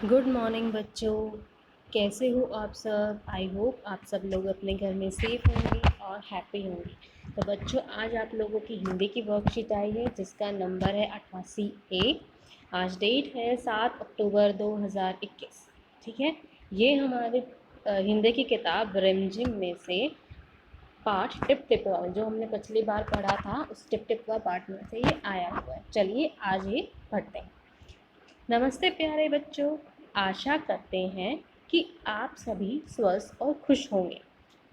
Good morning बच्चों। कैसे हो आप सब? आई होप आप सब लोग अपने घर में सेफ होंगे और हैप्पी होंगे। तो बच्चों, आज आप लोगों की हिंदी की वर्कशीट आई है जिसका नंबर है 88A। आज डेट है 7 अक्टूबर 2021। ठीक है, ये हमारे हिंदी की किताब रिमझिम में से पाठ टिप टिपवा, जो हमने पिछली बार पढ़ा था उस टिप टिपवा पाठ में से ये आया हुआ है। चलिए आज ये पढ़ते हैं। नमस्ते प्यारे बच्चों, आशा करते हैं कि आप सभी स्वस्थ और खुश होंगे।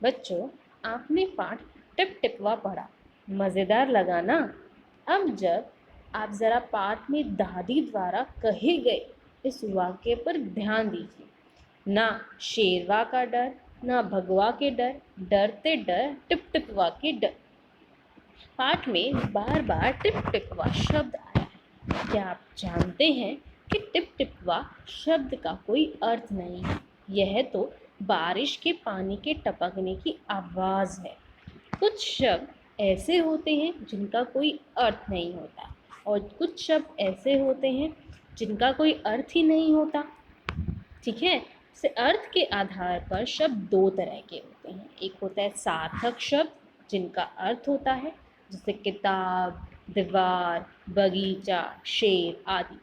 बच्चों, आपने पाठ टिप टिपवा पढ़ा, मज़ेदार लगा ना? अब जब आप ज़रा पाठ में दादी द्वारा कहे गए इस वाक्य पर ध्यान दीजिए। ना शेरवा का डर, ना भगवा के डर, डरते डर टिप टिपवा के डर। पाठ में बार बार टिप टिपवा शब्द आया है। क्या आप जानते हैं कि टिप टिपवा शब्द का कोई अर्थ नहीं है? यह तो बारिश के पानी के टपकने की आवाज़ है। कुछ शब्द ऐसे होते हैं जिनका कोई अर्थ नहीं होता, और कुछ शब्द ऐसे होते हैं जिनका कोई अर्थ ही नहीं होता। ठीक है, से अर्थ के आधार पर शब्द दो तरह के होते हैं। एक होता है सार्थक शब्द जिनका अर्थ होता है, जैसे किताब, दीवार, बगीचा, शेर आदि।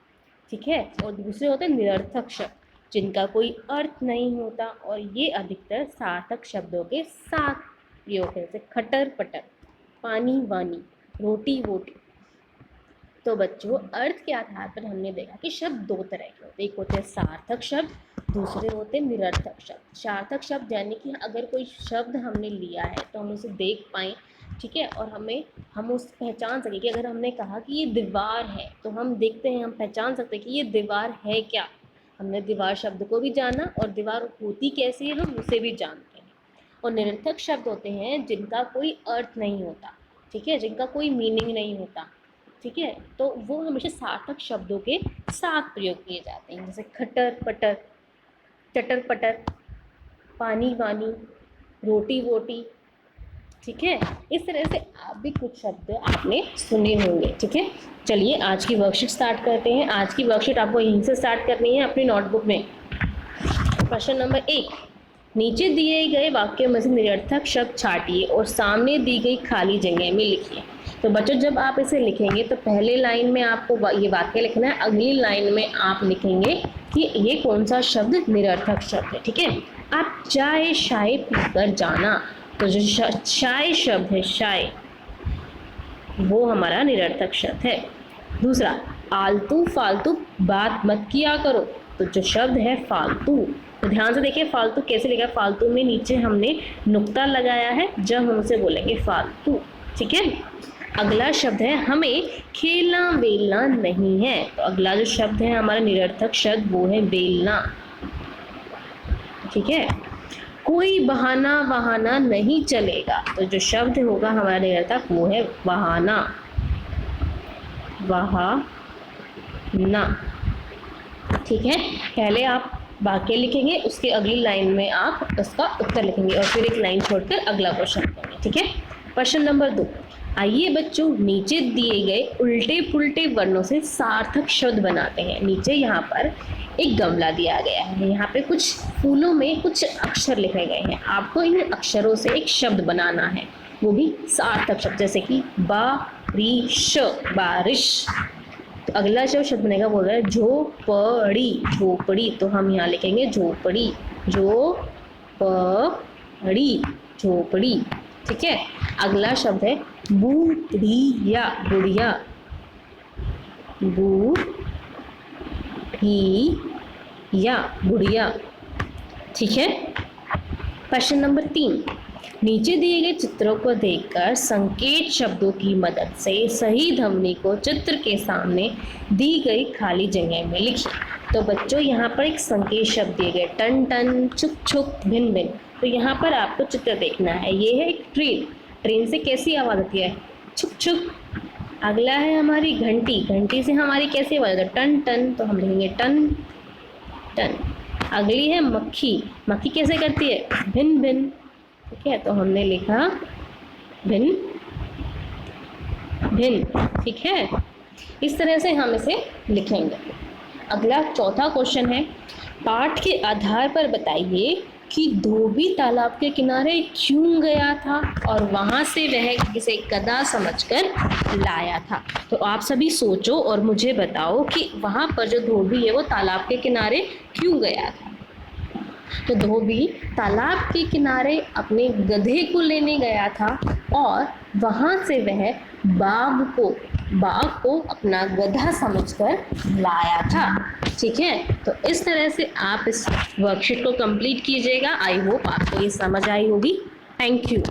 ठीक है, और दूसरे होते हैं निरर्थक शब्द जिनका कोई अर्थ नहीं होता, और ये अधिकतर सार्थक शब्दों के साथ प्रयोग है, जैसे खटर पटर, पानी वानी, रोटी वोटी। तो बच्चों, अर्थ के आधार पर हमने देखा कि शब्द दो तरह के होते हैं। एक होते हैं सार्थक शब्द, दूसरे होते हैं निरर्थक शब्द। सार्थक शब्द यानी कि अगर कोई शब्द हमने लिया है तो हम उसे देख पाएँ, ठीक है, और हम उस पहचान सकें कि अगर हमने कहा कि ये दीवार है तो हम देखते हैं, हम पहचान सकते हैं कि ये दीवार है क्या। हमने दीवार शब्द को भी जाना और दीवार होती कैसी है हम उसे भी जानते हैं। और निरर्थक शब्द होते हैं जिनका कोई अर्थ नहीं होता, ठीक है, जिनका कोई मीनिंग नहीं होता। ठीक है, तो वो हमेशा सार्थक शब्दों के साथ प्रयोग किए जाते हैं, जैसे खटर पटर, चटर पटर, पानी वानी, रोटी वोटी। ठीक है, इस तरह से आप भी कुछ शब्द आपने सुने होंगे। ठीक है, चलिए आज की वर्कशीट स्टार्ट करते हैं। आज की वर्कशीट आपको यहीं से स्टार्ट करनी है अपनी नोटबुक में। प्रश्न नंबर 1, नीचे दिए गए वाक्य में से निरर्थक शब्द छाटिए और सामने दी गई खाली जगह में लिखिए। तो बच्चों, जब आप इसे लिखेंगे तो पहले लाइन में आपको ये वाक्य लिखना है, अगली लाइन में आप लिखेंगे कि ये कौन सा शब्द निरर्थक शब्द है। ठीक है, आप चाय शाय पीकर जाना, तो जो शाय शब्द है, शाय, वो हमारा निरर्थक शब्द है। दूसरा, आलतू फालतू बात मत किया करो, तो जो शब्द है फालतू, तो ध्यान से देखिए फालतू कैसे लिखा है। फालतू में नीचे हमने नुक्ता लगाया है जब हम उसे बोलेंगे फालतू। ठीक है, अगला शब्द है हमें खेलना बेलना नहीं है, तो अगला जो शब्द है हमारा निरर्थक शब्द वो है बेलना। ठीक है, कोई बहाना वहाना नहीं चलेगा, तो जो शब्द होगा हमारा निरर्थक वो है बहाना, बहाना। ठीक है, पहले आप वाक्य लिखेंगे, उसके अगली लाइन में आप उसका उत्तर लिखेंगे और फिर एक लाइन छोड़कर अगला क्वेश्चन लिखेंगे। ठीक है, प्रश्न नंबर 2, आइए बच्चों नीचे दिए गए उल्टे पुल्टे वर्णों से सार्थक शब्द बनाते हैं। नीचे यहाँ पर एक गमला दिया गया है, यहाँ पे कुछ फूलों में कुछ अक्षर लिखे गए हैं। आपको इन अक्षरों से एक शब्द बनाना है, वो भी सार्थक शब्द, जैसे कि बारिश, बारिश। तो अगला जो शब्द बनेगा वो है झोपड़ी, झोपड़ी, तो हम यहाँ लिखेंगे झोपड़ी, झोपड़ी, झोपड़ी। ठीक है, अगला शब्द है बूढ़िया, बुढ़िया, बूढ़िया, बुढ़िया। ठीक है, प्रश्न नंबर 3, नीचे दिए गए चित्रों को देखकर संकेत शब्दों की मदद से सही ध्वनि को चित्र के सामने दी गई खाली जगह में लिखिए। तो बच्चों, यहाँ पर एक संकेत शब्द दिए गए, टन टन, छुक छुक, भिन भिन। तो यहाँ पर आपको चित्र देखना है। ये है एक ट्रेन, ट्रेन से कैसी आवाज़ आती है, छुक छुक। अगला है हमारी घंटी, घंटी से हमारी कैसी आवाज़ आती है, टन टन, तो हम लिखेंगे टन टन। अगली है मक्खी, मक्खी कैसे करती है, भिन भिन। ठीक है, तो हमने लिखा भिन भिन। ठीक है, इस तरह से हम इसे लिखेंगे। अगला चौथा क्वेश्चन है, पाठ के आधार पर बताइए कि धोबी तालाब के किनारे क्यों गया था और वहां से वह किसे गधा समझकर लाया था। तो आप सभी सोचो और मुझे बताओ कि वहां पर जो धोबी है वो तालाब के किनारे क्यों गया था। तो धोबी तालाब के किनारे अपने गधे को लेने गया था और वहां से वह बाघ को अपना गधा समझकर लाया था। ठीक है, तो इस तरह से आप इस वर्कशीट को कंप्लीट कीजिएगा। आई होप आपको ये समझ आई होगी। Thank you.